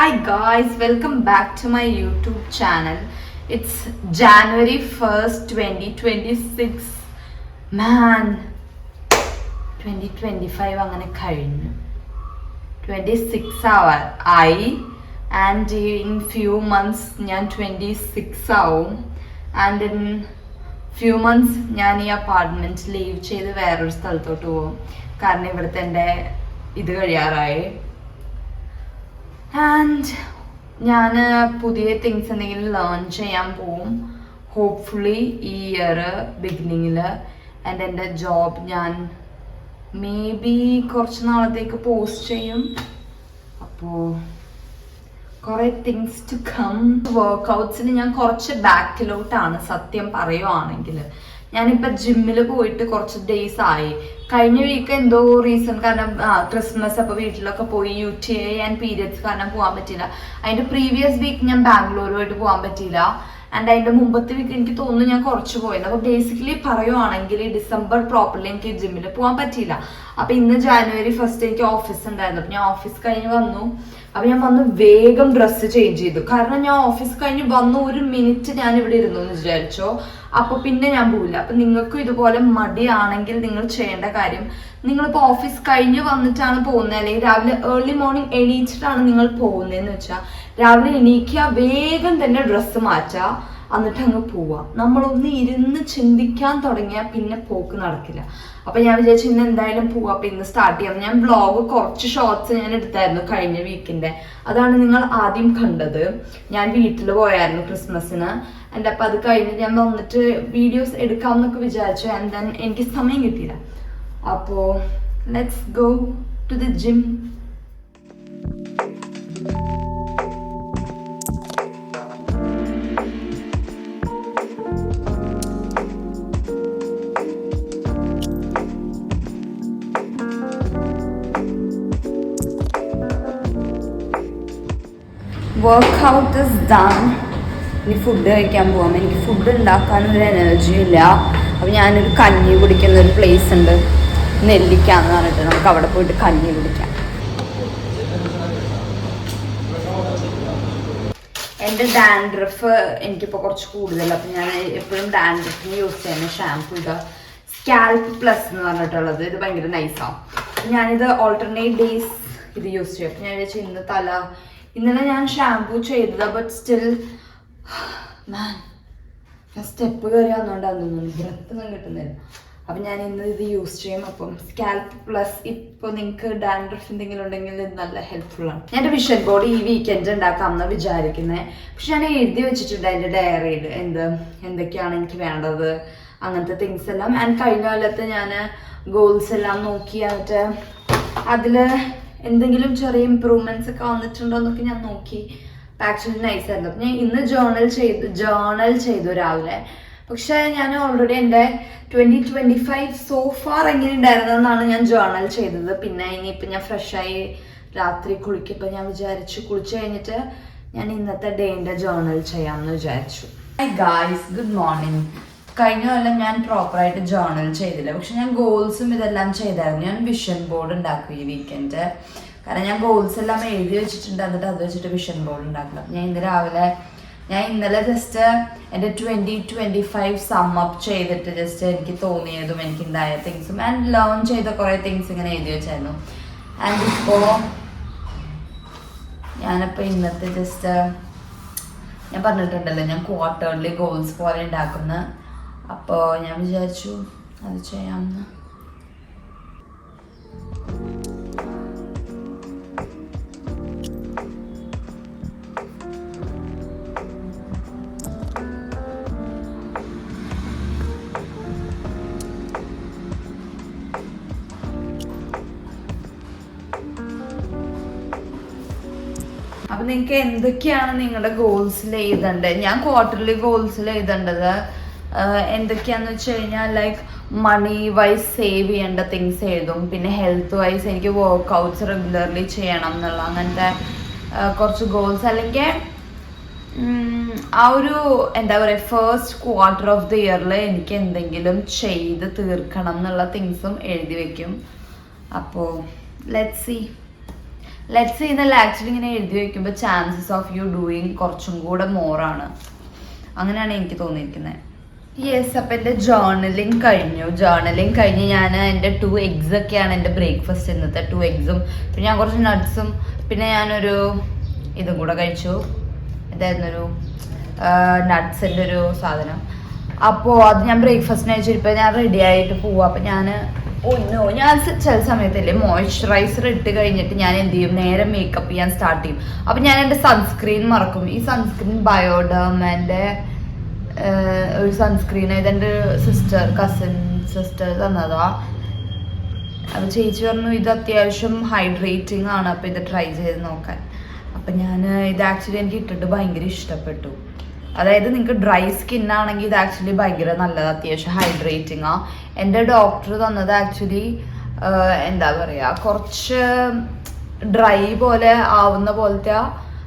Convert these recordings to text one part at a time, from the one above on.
Hi guys, welcome back to my YouTube channel. It's January 1st, 2026. Man, 2025 അങ്ങനെ കഴിഞ്ഞു. 26 ആയി and in few months ഞാൻ 26 ആവും and in few months ഞാൻ ഈ അപ്പാർട്ട്മെന്റ് ലീവ് ചെയ്ത് വേറൊരു സ്ഥലത്തോട്ട് പോകും. കാരണം ഇവിടുത്തെ എൻ്റെ ഇത് കഴിയാറായി. ആൻഡ് ഞാൻ പുതിയ തിങ്സ് എന്തെങ്കിലും ലേൺ ചെയ്യാൻ പോവും ഹോപ്പ്ഫുള്ളി ഈ ഇയർ ബിഗിനിങ്ങിൽ. ആൻഡ് എൻ്റെ ജോബ് ഞാൻ മേ ബി കുറച്ച് നാളത്തേക്ക് പോസ്റ്റ് ചെയ്യും. അപ്പോൾ കുറേ തിങ്സ് ടു കം. വർക്കൗട്ട്സിന് ഞാൻ കുറച്ച് ബാക്കിലോട്ടാണ് സത്യം പറയുവാണെങ്കിൽ. ഞാനിപ്പോൾ ജിമ്മിൽ പോയിട്ട് കുറച്ച് ഡേയ്സ് ആയി. കഴിഞ്ഞ വീക്ക് എന്തോ റീസൺ കാരണം ക്രിസ്മസ് അപ്പോൾ വീട്ടിലൊക്കെ പോയി UTI ആൻഡ് പീരിയഡ്സ് കാരണം പോകാൻ പറ്റില്ല. അതിൻ്റെ പ്രീവിയസ് വീക്ക് ഞാൻ ബാംഗ്ലൂരുമായിട്ട് പോകാൻ പറ്റിയില്ല. ആൻഡ് അതിൻ്റെ മുമ്പത്തെ വീക്ക് എനിക്ക് തോന്നുന്നു ഞാൻ കുറച്ച് പോയത്. അപ്പോൾ ബേസിക്കലി പറയുവാണെങ്കിൽ ഡിസംബർ പ്രോപ്പർലി എനിക്ക് ജിമ്മിൽ പോകാൻ പറ്റിയില്ല. അപ്പോൾ ഇന്ന് January 1st എനിക്ക് ഓഫീസ് ഉണ്ടായിരുന്നു. അപ്പോൾ ഞാൻ ഓഫീസ് കഴിഞ്ഞ് വന്നു. അപ്പോൾ ഞാൻ വന്ന് വേഗം ഡ്രസ്സ് ചേഞ്ച് ചെയ്തു. കാരണം ഞാൻ ഓഫീസ് കഴിഞ്ഞ് വന്നു ഒരു മിനിറ്റ് ഞാൻ ഇവിടെ ഇരുന്നു എന്ന് വിചാരിച്ചോ. അപ്പോൾ പിന്നെ ഞാൻ പോവില്ല. അപ്പം നിങ്ങൾക്കും ഇതുപോലെ മടിയാണെങ്കിൽ നിങ്ങൾ ചെയ്യേണ്ട കാര്യം, നിങ്ങളിപ്പോൾ ഓഫീസ് കഴിഞ്ഞ് വന്നിട്ടാണ് പോകുന്നത് അല്ലെങ്കിൽ രാവിലെ ഏർലി മോർണിംഗ് എണീച്ചിട്ടാണ് നിങ്ങൾ പോകുന്നതെന്ന് വെച്ചാൽ രാവിലെ എണീക്കുക, വേഗം തന്നെ ഡ്രസ്സ് മാറ്റുക, എന്നിട്ട് അങ്ങ് പോവുക. നമ്മളൊന്ന് ഇരുന്ന് ചിന്തിക്കാൻ തുടങ്ങിയാൽ പിന്നെ പോക്ക് നടക്കില്ല. അപ്പം ഞാൻ വിചാരിച്ചു ഇന്ന് എന്തായാലും പോവാം. അപ്പം ഇന്ന് സ്റ്റാർട്ട് ചെയ്യാം. ഞാൻ വ്ളോഗ് കുറച്ച് ഷോർട്സ് ഞാൻ എടുത്തായിരുന്നു കഴിഞ്ഞ വീക്കിൻ്റെ. അതാണ് നിങ്ങൾ ആദ്യം കണ്ടത്. ഞാൻ വീട്ടിൽ പോയായിരുന്നു ക്രിസ്മസിന്. എൻ്റെ അപ്പം അത് കഴിഞ്ഞ് ഞാൻ വന്നിട്ട് വീഡിയോസ് എടുക്കാമെന്നൊക്കെ വിചാരിച്ചു. ആൻഡ് ദെൻ എനിക്ക് സമയം കിട്ടിയില്ല. അപ്പോൾ let's go to the gym. Workout is done. ഇനി ഫുഡ് കഴിക്കാൻ പോകാം. എനിക്ക് ഫുഡ് ഉണ്ടാക്കാനൊരു എനർജി ഇല്ല. അപ്പോൾ ഞാനൊരു കഞ്ഞി കുടിക്കുന്ന ഒരു പ്ലേസ് ഉണ്ട്, നെല്ലിക്കാന്ന് പറഞ്ഞിട്ട്. നമുക്ക് അവിടെ പോയിട്ട് കഞ്ഞി കുടിക്കാം. എൻ്റെ ഡാൻഡ്രഫ് എനിക്കിപ്പോൾ കുറച്ച് കൂടുതൽ. അപ്പം ഞാൻ എപ്പോഴും ഡാൻഡ്രഫിന് യൂസ് ചെയ്യുന്ന ഷാംപൂ ഇതാ സ്കാൽപ്പ് പ്ലസ് എന്ന് പറഞ്ഞിട്ടുള്ളത്. ഇത് ഭയങ്കര നൈസാണ്. ഞാനിത് ഓൾട്ടർനേറ്റ് ഡേയ്സ് ഇത് യൂസ് ചെയ്യും. അപ്പം ഞാൻ വിചാരിച്ചു ഇന്നലെ ഞാൻ ഷാംപൂ ചെയ്തത്. ബട്ട് സ്റ്റിൽ ഞാൻ സ്റ്റെപ്പ് കയറി വന്നോണ്ടാന്ന് തോന്നുന്നു ബ്രത്തൊന്നും കിട്ടുന്നില്ല. അപ്പം ഞാൻ ഇന്ന് ഇത് യൂസ് ചെയ്യും. അപ്പം സ്കാൽപ്പ് പ്ലസ് ഇപ്പോൾ നിങ്ങൾക്ക് ഡാൻഡ്രഫ് എന്തെങ്കിലും ഉണ്ടെങ്കിൽ ഇത് നല്ല ഹെൽപ്ഫുള്ളാണ്. ഞാൻ എൻ്റെ വിഷൻ ബോർഡ് ഈ വീക്കെൻഡ് ഉണ്ടാക്കാമെന്ന് വിചാരിക്കുന്നത്. പക്ഷെ ഞാൻ എഴുതി വെച്ചിട്ടുണ്ട് എൻ്റെ ഡയറിയിൽ എന്തൊക്കെയാണ് എനിക്ക് വേണ്ടത്, അങ്ങനത്തെ തിങ്സ് എല്ലാം. ആൻഡ് കഴിഞ്ഞ കാലത്ത് ഞാൻ ഗോൾസ് എല്ലാം നോക്കി എന്നിട്ട് അതിൽ എന്തെങ്കിലും ചെറിയ ഇമ്പ്രൂവ്മെൻറ്റ്സ് ഒക്കെ വന്നിട്ടുണ്ടോ എന്നൊക്കെ ഞാൻ നോക്കി. ആക്ച്വലി നൈസായിരുന്നു. അപ്പം ഞാൻ ഇന്ന് ജേർണൽ ചെയ്തു രാവിലെ. പക്ഷേ ഞാൻ ഓൾറെഡി എൻ്റെ 2025 സോ ഫാർ എങ്ങനെ ഉണ്ടായിരുന്നെന്നാണ് ഞാൻ ജേർണൽ ചെയ്തത്. പിന്നെ ഇനിയിപ്പോൾ ഞാൻ ഫ്രഷായി രാത്രി കുളിക്കിപ്പോൾ ഞാൻ വിചാരിച്ചു കുളിച്ച് കഴിഞ്ഞിട്ട് ഞാൻ ഇന്നത്തെ ഡേൻ്റെ ജേർണൽ ചെയ്യാമെന്ന് വിചാരിച്ചു. High guys, good morning. കഴിഞ്ഞ കൊല്ലം ഞാൻ പ്രോപ്പറായിട്ട് ജേർണൽ ചെയ്തില്ല. പക്ഷെ ഞാൻ ഗോൾസും ഇതെല്ലാം ചെയ്തായിരുന്നു. ഞാൻ വിഷൻ ബോർഡ് ഉണ്ടാക്കും ഈ വീക്കെൻഡ്. കാരണം ഞാൻ ഗോൾസ് എല്ലാം എഴുതി വെച്ചിട്ടുണ്ട്. എന്നിട്ട് അത് വെച്ചിട്ട് വിഷൻ ബോർഡ് ഉണ്ടാക്കണം. ഞാൻ ഇന്നലെ ജസ്റ്റ് എൻ്റെ 2025 സം അപ്പ് ചെയ്തിട്ട് ജസ്റ്റ് എനിക്ക് തോന്നിയതും എനിക്ക് ഉണ്ടായ തിങ്സും ആൻഡ് ലേൺ ചെയ്ത കുറേ തിങ്സ് ഇങ്ങനെ എഴുതി വെച്ചായിരുന്നു. ആൻഡ് ഇപ്പോൾ ഞാനിപ്പോൾ ഇന്നത്തെ ജസ്റ്റ് ഞാൻ പറഞ്ഞിട്ടുണ്ടല്ലോ ഞാൻ ക്വാർട്ടർലി ഗോൾസ് പോലെ ഉണ്ടാക്കുന്ന. അപ്പോൾ ഞാൻ വിചാരിച്ചു അത് ചെയ്യാമെന്ന്. അപ്പം നിങ്ങൾക്ക് എന്തൊക്കെയാണ് നിങ്ങളുടെ ഗോൾസിൽ എഴുതേണ്ടത്? ഞാൻ ക്വാർട്ടർലി ഗോൾസിൽ എഴുതേണ്ടത് എന്തൊക്കെയാന്ന് വെച്ച് കഴിഞ്ഞാൽ ലൈക്ക് മണി വൈസ് സേവ് ചെയ്യേണ്ട തിങ്സ് എഴുതും. പിന്നെ ഹെൽത്ത് വൈസ് എനിക്ക് വർക്ക്ഔട്ട്സ് റെഗുലർലി ചെയ്യണം എന്നുള്ള അങ്ങനത്തെ കുറച്ച് ഗോൾസ്. അല്ലെങ്കിൽ ആ ഒരു എന്താ പറയുക ഫസ്റ്റ് ക്വാർട്ടർ ഓഫ് ദി ഇയറിൽ എനിക്ക് എന്തെങ്കിലും ചെയ്ത് തീർക്കണം എന്നുള്ള തിങ്സും എഴുതി വെക്കും. അപ്പോൾ ലെറ്റ്സ് സീ. ലെറ്റ്സ് ഇന്നല്ല ആക്ച്വലി ഇങ്ങനെ എഴുതി വയ്ക്കുമ്പോൾ ചാൻസസ് ഓഫ് യു ഡൂയിങ് കുറച്ചും കൂടെ മോറാണ്. അങ്ങനെയാണ് എനിക്ക് തോന്നിയിരിക്കുന്നത്. യെസ്, അപ്പം എൻ്റെ ജേർണലിങ് കഴിഞ്ഞ് ഞാൻ എൻ്റെ 2 eggs ഒക്കെയാണ് എൻ്റെ ബ്രേക്ക്ഫാസ്റ്റ് ഇന്നത്തെ. 2 eggsഉം പിന്നെ ഞാൻ കുറച്ച് നട്ട്സും പിന്നെ ഞാനൊരു ഇതും കൂടെ കഴിച്ചു. എന്തായിരുന്നൊരു നട്ട്സിൻ്റെ ഒരു സാധനം. അപ്പോൾ അത് ഞാൻ ബ്രേക്ക്ഫാസ്റ്റിന് കഴിച്ചിപ്പോൾ ഞാൻ റെഡി ആയിട്ട് പോവാം. അപ്പം ഞാൻ ഞാൻ ചില സമയത്തല്ലേ മോയ്സ്ചറൈസർ ഇട്ട് കഴിഞ്ഞിട്ട് ഞാൻ എന്ത് ചെയ്യും, നേരെ മേക്കപ്പ് ചെയ്യാൻ സ്റ്റാർട്ട് ചെയ്യും. അപ്പം ഞാൻ എൻ്റെ സൺസ്ക്രീൻ മറക്കും. ഈ സൺസ്ക്രീൻ ബയോഡർമൻ്റെ ഒരു സൺസ്ക്രീൻ ഇതെൻ്റെ കസിൻ സിസ്റ്റർ തന്നതാ. അപ്പം ചേച്ചി പറഞ്ഞു ഇത് അത്യാവശ്യം ഹൈഡ്രേറ്റിംഗ് ആണ്, അപ്പം ഇത് ട്രൈ ചെയ്ത് നോക്കാൻ. അപ്പം ഞാൻ ഇത് ആക്ച്വലി എനിക്ക് ഇട്ടിട്ട് ഭയങ്കര ഇഷ്ടപ്പെട്ടു. അതായത് നിങ്ങൾക്ക് ഡ്രൈ സ്കിൻ ആണെങ്കിൽ ഇത് ആക്ച്വലി ഭയങ്കര നല്ലത്, അത്യാവശ്യം ഹൈഡ്രേറ്റിംഗ് ആ. എൻ്റെ ഡോക്ടർ തന്നത് ആക്ച്വലി എന്താ പറയുക, കുറച്ച് ഡ്രൈ പോലെ ആവുന്ന പോലത്തെ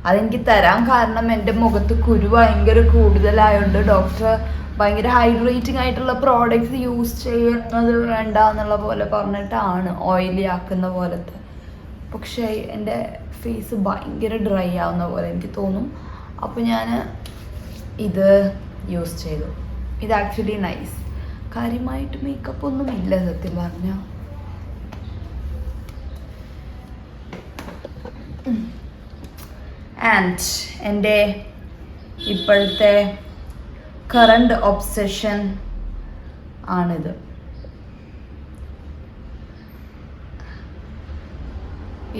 അതെനിക്ക് തരാൻ കാരണം എൻ്റെ മുഖത്ത് കുരു ഭയങ്കര കൂടുതലായതുകൊണ്ട് ഡോക്ടർ ഭയങ്കര ഹൈഡ്രേറ്റിംഗ് ആയിട്ടുള്ള പ്രോഡക്റ്റ്സ് യൂസ് ചെയ്യുന്നത് വേണ്ട എന്നുള്ള പോലെ പറഞ്ഞിട്ടാണ്, ഓയിലി ആക്കുന്ന പോലത്തെ. പക്ഷേ എൻ്റെ ഫേസ് ഭയങ്കര ഡ്രൈ ആവുന്ന പോലെ എനിക്ക് തോന്നും. അപ്പോൾ ഞാൻ ഇത് യൂസ് ചെയ്തു. ഇത് ആക്ച്വലി നൈസ്. കാര്യമായിട്ട് മേക്കപ്പ് ഒന്നും ഇല്ല സത്യം പറഞ്ഞാൽ. ആൻഡ് എൻ്റെ ഇപ്പോഴത്തെ കറണ്ട് ഒബ്സഷൻ ആണിത്.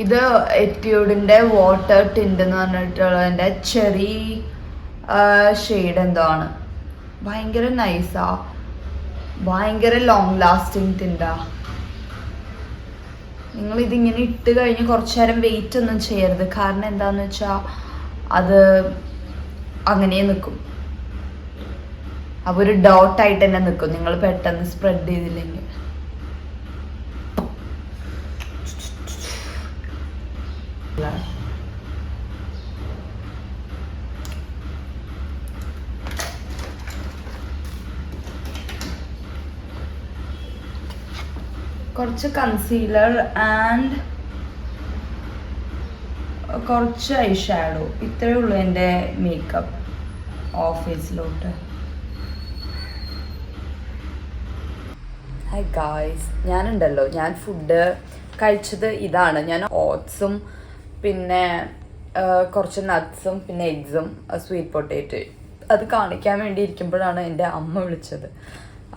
ഇത് എറ്റ്യൂഡിൻ്റെ വാട്ടർ ടിൻ്റ് എന്ന് പറഞ്ഞിട്ടുള്ളതിൻ്റെ ചെറി ഷെയ്ഡ് എന്തോ ആണ്. ഭയങ്കര നൈസാ, ഭയങ്കര ലോങ് ലാസ്റ്റിംഗ് ടിൻ്റാ. നിങ്ങളിതിങ്ങനെ ഇട്ട് കഴിഞ്ഞ് കുറച്ച് നേരം വെയിറ്റ് ഒന്നും ചെയ്യരുത്. കാരണം എന്താണെന്ന് വെച്ചാൽ അത് അങ്ങനെ നിൽക്കും. അപ്പോൾ ഒരു ഡോട്ടായിട്ട് തന്നെ നിൽക്കും നിങ്ങൾ പെട്ടെന്ന് സ്പ്രെഡ് ചെയ്തില്ലെങ്കിൽ. കുറച്ച് കൺസീലർ ആൻഡ് കുറച്ച് ഐ ഷാഡോ, ഇത്രയേ ഉള്ളൂ എൻ്റെ മേക്കപ്പ് ഓഫീസിലോട്ട്. ഹായ് ഗായ്സ്, ഞാനുണ്ടല്ലോ, ഞാൻ ഫുഡ് കഴിച്ചത് ഇതാണ്. ഞാൻ ഓട്സും പിന്നെ കുറച്ച് നട്ട്സും പിന്നെ എഗ്സും സ്വീറ്റ് പൊട്ടേറ്റോ അത് കാണിക്കാൻ വേണ്ടി ഇരിക്കുമ്പോഴാണ് എൻ്റെ അമ്മ വിളിച്ചത്.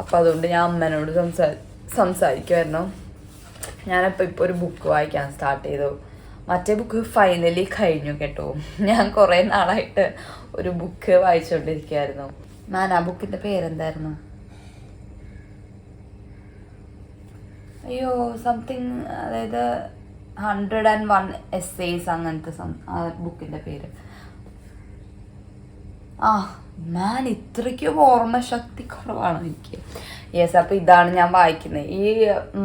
അപ്പോൾ അതുകൊണ്ട് ഞാൻ അമ്മേനോട് സംസാരിക്കുമായിരുന്നു. ഞാനപ്പോൾ ഇപ്പോൾ ഒരു ബുക്ക് വായിക്കാൻ സ്റ്റാർട്ട് ചെയ്തു. മറ്റേ ബുക്ക് ഫൈനലി കഴിഞ്ഞു കേട്ടോ. ഞാൻ കുറേ നാളായിട്ട് ഒരു ബുക്ക് വായിച്ചുകൊണ്ടിരിക്കുകയായിരുന്നു. ആ ബുക്കിൻ്റെ പേരെന്തായിരുന്നു? അയ്യോ സംതിങ്, അതായത് 101 essays അങ്ങനത്തെ ബുക്കിൻ്റെ പേര്. ഇത്രയ്ക്കും ഓർമ്മശക്തി കുറവാണ് എനിക്ക്. യെസ്, അപ്പോൾ ഇതാണ് ഞാൻ വായിക്കുന്നത്. ഈ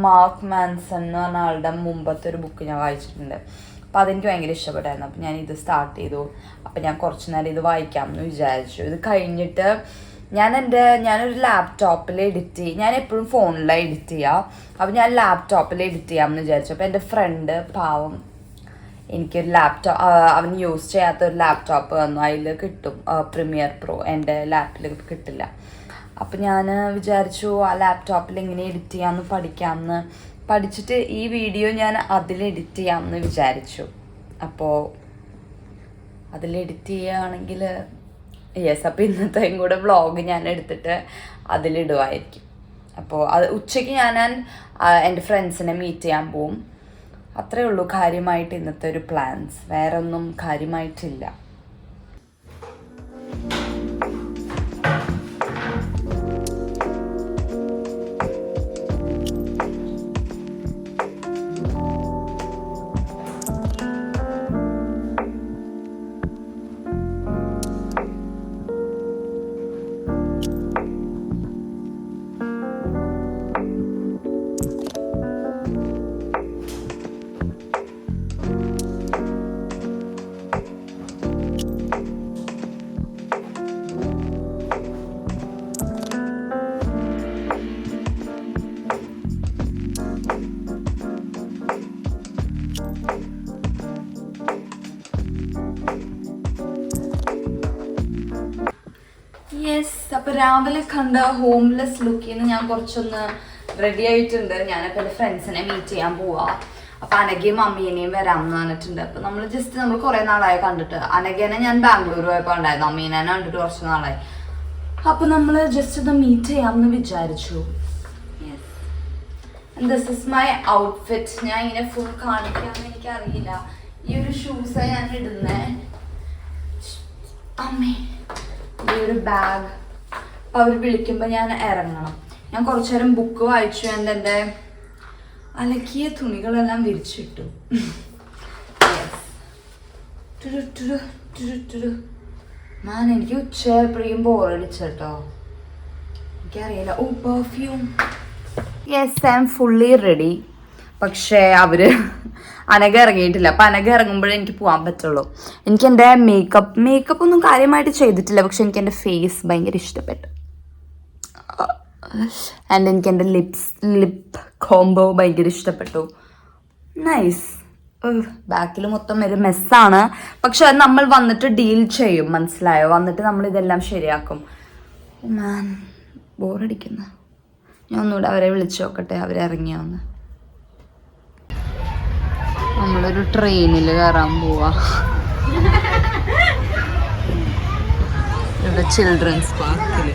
മാർക്ക് മാൻസൺ എന്ന് പറഞ്ഞ ആളുടെ മുമ്പത്തെ ഒരു ബുക്ക് ഞാൻ വായിച്ചിട്ടുണ്ട്. അപ്പോൾ അതെനിക്ക് ഭയങ്കര ഇഷ്ടപ്പെട്ടായിരുന്നു. അപ്പോൾ ഞാൻ ഇത് സ്റ്റാർട്ട് ചെയ്തു. അപ്പോൾ ഞാൻ കുറച്ച് നേരം ഇത് വായിക്കാമെന്ന് വിചാരിച്ചു. ഇത് കഴിഞ്ഞിട്ട് ഞാനൊരു ലാപ്ടോപ്പിൽ എഡിറ്റ് ചെയ്യും. ഞാൻ എപ്പോഴും ഫോണിലാണ് എഡിറ്റ് ചെയ്യുക. അപ്പോൾ ഞാൻ ലാപ്ടോപ്പിൽ എഡിറ്റ് ചെയ്യാമെന്ന് വിചാരിച്ചു. അപ്പോൾ എൻ്റെ ഫ്രണ്ട് പാവം എനിക്കൊരു അവന് യൂസ് ചെയ്യാത്തൊരു ലാപ്ടോപ്പ് വന്നു. അതിൽ കിട്ടും പ്രീമിയർ പ്രോ, എൻ്റെ ലാപ്പിൽ കിട്ടില്ല. അപ്പം ഞാൻ വിചാരിച്ചു ആ ലാപ്ടോപ്പിൽ എങ്ങനെ എഡിറ്റ് ചെയ്യാമെന്ന് പഠിച്ചിട്ട് ഈ വീഡിയോ ഞാൻ അതിൽ എഡിറ്റ് ചെയ്യാമെന്ന് വിചാരിച്ചു. അപ്പോൾ അതിൽ എഡിറ്റ് ചെയ്യുകയാണെങ്കിൽ യെസ്, അപ്പോൾ ഇന്നത്തെയും കൂടെ വ്ളോഗ് ഞാൻ എടുത്തിട്ട് അതിലിടുമായിരിക്കും. അപ്പോൾ അത് ഉച്ചയ്ക്ക് ഞാൻ എൻ്റെ ഫ്രണ്ട്സിനെ മീറ്റ് ചെയ്യാൻ പോവും. അത്രയേ ഉള്ളൂ കാര്യമായിട്ട് ഇന്നത്തെ ഒരു പ്ലാൻസ്. വേറെ ഒന്നും കാര്യമായിട്ടില്ല. യെസ്, അപ്പൊ രാവിലെ കണ്ട ഹോംലെസ് ലുക്കിൽ നിന്ന് ഞാൻ കുറച്ചൊന്ന് റെഡി ആയിട്ടുണ്ട്. ഞാനിപ്പോൾ എൻ്റെ ഫ്രണ്ട്സിനെ മീറ്റ് ചെയ്യാൻ പോവാ. അപ്പൊ അനഘയും അമ്മീനെയും വരാമെന്ന് പറഞ്ഞിട്ടുണ്ട്. അപ്പൊ നമ്മൾ കുറെ നാളായി കണ്ടിട്ട്. അനഘേനെ ഞാൻ ബാംഗ്ലൂർ പോയപ്പോൾ ഉണ്ടായിരുന്നു, അമ്മീനെ കണ്ടിട്ട് കുറച്ച് നാളായി. അപ്പൊ നമ്മൾ ജസ്റ്റ് ഒന്ന് മീറ്റ് ചെയ്യാമെന്ന് വിചാരിച്ചു. This is my outfit. ഞാൻ ഇങ്ങനെ ഫുൾ കാണിക്കാമെന്ന് എനിക്കറിയില്ല. ഈ ഒരു ഷൂസാണ് ഞാൻ ഇടുന്നേ. അമ്മേ, ഈ ഒരു ബാഗ്. അപ്പം അവർ വിളിക്കുമ്പോൾ ഞാൻ ഇറങ്ങണം. ഞാൻ കുറച്ചു നേരം ബുക്ക് വായിച്ചു. എൻ്റെ അലക്കിയ തുണികളെല്ലാം വിരിച്ചിട്ടു. മാൻ, എനിക്ക് ഉച്ചയായപ്പോഴേക്കും ബോറടിച്ചോ. എനിക്കറിയില്ല. Oh, perfume. Yes, I'm fully ready. പക്ഷേ അവര് അനഘ ഇറങ്ങിയിട്ടില്ല. അപ്പം അനഘ ഇറങ്ങുമ്പോഴേ എനിക്ക് പോകാൻ പറ്റുള്ളൂ. എനിക്ക് എൻ്റെ മേക്കപ്പ് ഒന്നും കാര്യമായിട്ട് ചെയ്തിട്ടില്ല. പക്ഷെ എനിക്ക് എൻ്റെ ഫേസ് ഭയങ്കര ഇഷ്ടപ്പെട്ടു. ആൻഡ് എനിക്ക് എൻ്റെ ലിപ്പ് കോംബോ ഭയങ്കര ഇഷ്ടപ്പെട്ടു. നൈസ്. ബാക്കിൽ മൊത്തം ഒരു മെസ്സാണ്. പക്ഷെ അത് നമ്മൾ വന്നിട്ട് ഡീൽ ചെയ്യും, മനസ്സിലായോ? വന്നിട്ട് നമ്മൾ ഇതെല്ലാം ശരിയാക്കും. മാൻ, ബോറടിക്കുന്ന. ഞാൻ ഒന്നുകൂടെ അവരെ വിളിച്ചു നോക്കട്ടെ, അവരിറങ്ങിയാന്ന്. നമ്മളൊരു ട്രെയിനിൽ കയറാൻ പോവാ. ഇവിടെ ചിൽഡ്രൻസ് പാർക്കിൽ.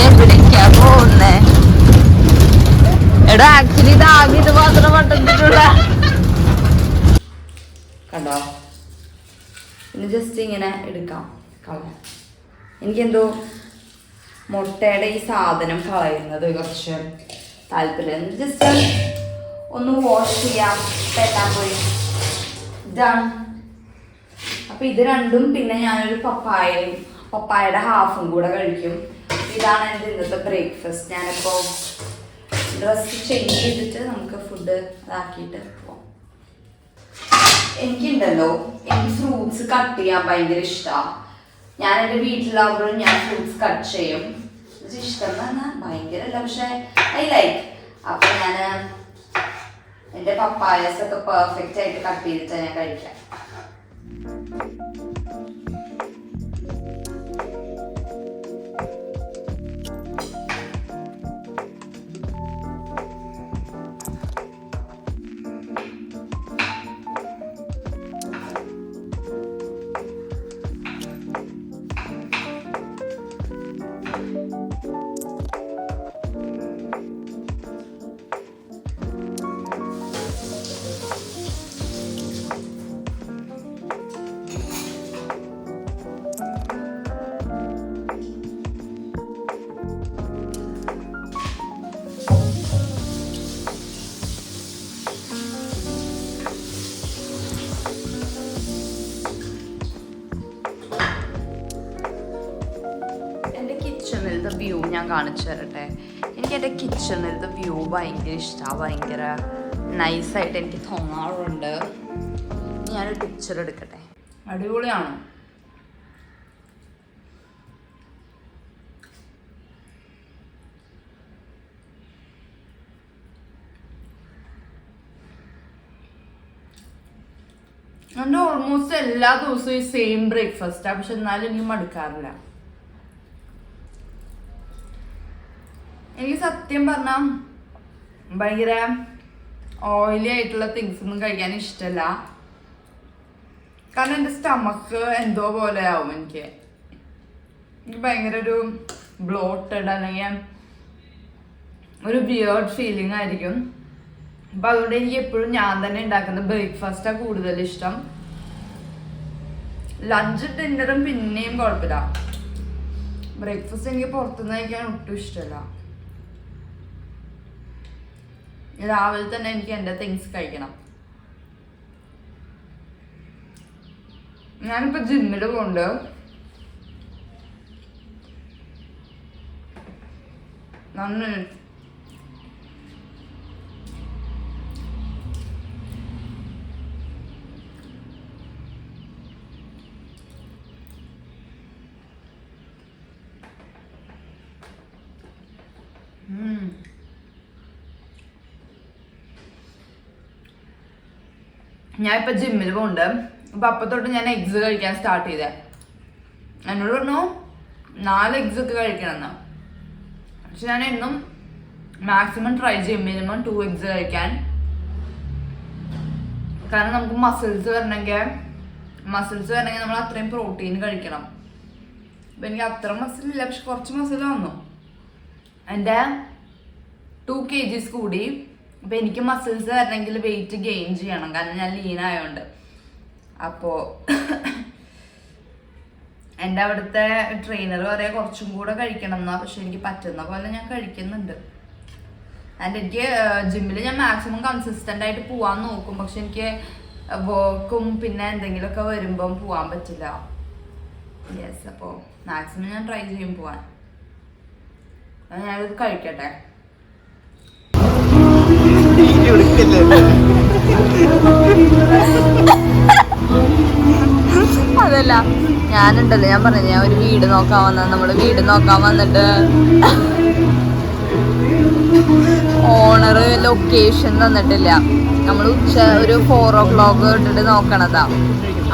എവിടേക്കാ പോകുന്നേ? എടാ, ആക്ച്വലി ഇത് മാത്രം പട്ടിട്ടുള്ള കണ്ടോ. ഇനി ജസ്റ്റ് ഇങ്ങനെ എടുക്കാം, കളയാം. എനിക്കെന്തോ മുട്ടയുടെ ഈ സാധനം കളയുന്നത് കുറച്ച് താല്പര്യം. ജസ്റ്റ് ഒന്ന് വാഷ് ചെയ്യാം. പെട്ടാൻ പോയി ഡൺ. അപ്പം ഇത് രണ്ടും, പിന്നെ ഞാനൊരു പപ്പായയുടെ ഹാഫും കൂടെ കഴിക്കും. ഇതാണ് എൻ്റെ ഇന്നത്തെ ബ്രേക്ക്ഫാസ്റ്റ്. ഞാനിപ്പോൾ ഡ്രസ്സ് ചേഞ്ച് ചെയ്തിട്ട് നമുക്ക് ഫുഡ് ഇതാക്കിയിട്ട് പോവാം. എനിക്കുണ്ടല്ലോ, എനിക്ക് ഫ്രൂട്ട്സ് കട്ട് ചെയ്യാൻ ഭയങ്കര ഇഷ്ടമാണ്. ഞാൻ എൻ്റെ വീട്ടിലാവുമ്പോഴും ഞാൻ ഫ്രൂട്ട്സ് കട്ട് ചെയ്യും. ഇഷ്ടം എന്ന് പറഞ്ഞാൽ ഭയങ്കരമല്ല, പക്ഷെ ഐ ലൈക്ക്. അപ്പം ഞാൻ എൻ്റെ പപ്പായസൊക്കെ പെർഫെക്റ്റ് ആയിട്ട് കട്ട് ചെയ്തിട്ട് ഞാൻ കഴിക്കാം. കിച്ചണിലത്തെ വ്യൂ ഞാൻ കാണിച്ചു തരട്ടെ. എനിക്ക് എൻ്റെ കിച്ചണിലത്തെ വ്യൂ ഭയങ്കര ഇഷ്ടമാണ്. ഭയങ്കര നൈസായിട്ട് എനിക്ക് തോന്നാറുണ്ട്. ഞാനൊരു പിക്ചർ എടുക്കട്ടെ. അടിപൊളിയാണ്. എൻ്റെ ഓൾമോസ്റ്റ് എല്ലാ ദിവസവും ഈ സെയിം ബ്രേക്ക്ഫാസ്റ്റാണ്. പക്ഷെ എന്നാലും എനിക്ക് മടുക്കാറില്ല. എനിക്ക് സത്യം പറഞ്ഞാൽ ഭയങ്കര ഓയിലി ആയിട്ടുള്ള തിങ്സ് ഒന്നും കഴിക്കാൻ ഇഷ്ടമല്ല. കാരണം എൻ്റെ സ്റ്റമക്ക് എന്തോ പോലെ ആവും. എനിക്ക് ഭയങ്കര ഒരു ബ്ലോട്ടഡ് അല്ലെങ്കിൽ ഒരു വിയേർഡ് ഫീലിംഗ് ആയിരിക്കും. അപ്പം അതുകൊണ്ട് എനിക്ക് എപ്പോഴും ഞാൻ തന്നെ ഉണ്ടാക്കുന്ന ബ്രേക്ക്ഫാസ്റ്റാണ് കൂടുതൽ ഇഷ്ടം. ലഞ്ച് ഡിന്നറും പിന്നെയും കുഴപ്പമില്ല. ബ്രേക്ക്ഫാസ്റ്റ് എനിക്ക് പുറത്തുനിന്ന് കഴിക്കാൻ ഒട്ടും ഇഷ്ടമല്ല. രാവിലെ തന്നെ എനിക്ക് എൻ്റെ തിങ്സ് കഴിക്കണം. ഞാനിപ്പോൾ ജിമ്മിൽ പോകുന്നുണ്ട്. നന്ദി. ഞാൻ ഇപ്പൊ ജിമ്മിൽ പോകുന്നുണ്ട്. അപ്പൊ അപ്പൊ തൊട്ട് ഞാൻ എഗ്സ് കഴിക്കാൻ സ്റ്റാർട്ട് ചെയ്തേ. എന്നോട് പറഞ്ഞു 4 eggs ഒക്കെ കഴിക്കണമെന്ന്. പക്ഷെ ഞാൻ എന്നും മാക്സിമം ട്രൈ ചെയ്യും മിനിമം 2 eggs കഴിക്കാൻ. കാരണം നമുക്ക് മസിൽസ് വരണമെങ്കിൽ നമ്മൾ അത്രയും പ്രോട്ടീൻ കഴിക്കണം. അപ്പൊ എനിക്ക് അത്ര മസിലില്ല, പക്ഷെ കുറച്ച് മസിൽ വന്നു. എൻ്റെ 2 kgs കൂടി. അപ്പൊ എനിക്ക് മസിൽസ് വരണമെങ്കിൽ വെയിറ്റ് ഗെയിൻ ചെയ്യണം, കാരണം ഞാൻ ലീൻ ആയതുകൊണ്ട്. അപ്പോൾ എൻ്റെ അവിടുത്തെ ട്രെയിനർ പറയാ കുറച്ചും കൂടെ കഴിക്കണം എന്നാ. പക്ഷെ എനിക്ക് പറ്റുന്ന പോലെ ഞാൻ കഴിക്കുന്നുണ്ട്. ആൻഡ് എനിക്ക് ജിമ്മിൽ ഞാൻ മാക്സിമം കൺസിസ്റ്റൻ്റ് ആയിട്ട് പോവാൻ നോക്കും. പക്ഷെ എനിക്ക് വർക്കും പിന്നെ എന്തെങ്കിലുമൊക്കെ വരുമ്പം പോവാൻ പറ്റില്ല. യെസ്, അപ്പോൾ മാക്സിമം ഞാൻ ട്രൈ ചെയ്യും പോവാൻ. ഞാനിത് കഴിക്കട്ടെ. അതല്ല, ഞാനുണ്ടല്ലോ, ഞാൻ പറഞ്ഞു ഞാൻ ഒരു വീട് നോക്കാൻ നമ്മള് വീട് നോക്കാൻ വന്നിട്ട് ഓണറ് ലൊക്കേഷൻ തന്നിട്ടില്ല. നമ്മൾ ഉച്ച ഒരു 4 o'clock ഇട്ടിട്ട് നോക്കണതാ.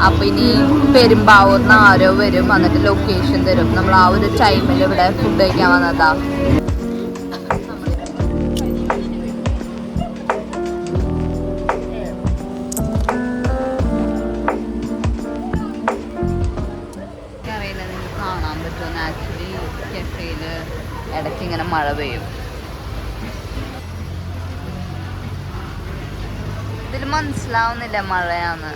അപ്പൊ ഇനി പെരുമ്പാവൂർന്ന് ആരോ വരും, എന്നിട്ട് ലൊക്കേഷൻ തരും. നമ്മൾ ആ ഒരു ടൈമിൽ ഇവിടെ ഫുഡ് കഴിക്കാൻ വന്നതാ. കാണാൻ പറ്റും ആക്ച്വലി കെഫേയില് ഇടയ്ക്ക് ഇങ്ങനെ മഴ പെയ്യും. ഇതിൽ മനസ്സിലാവുന്നില്ല മഴയാന്ന്.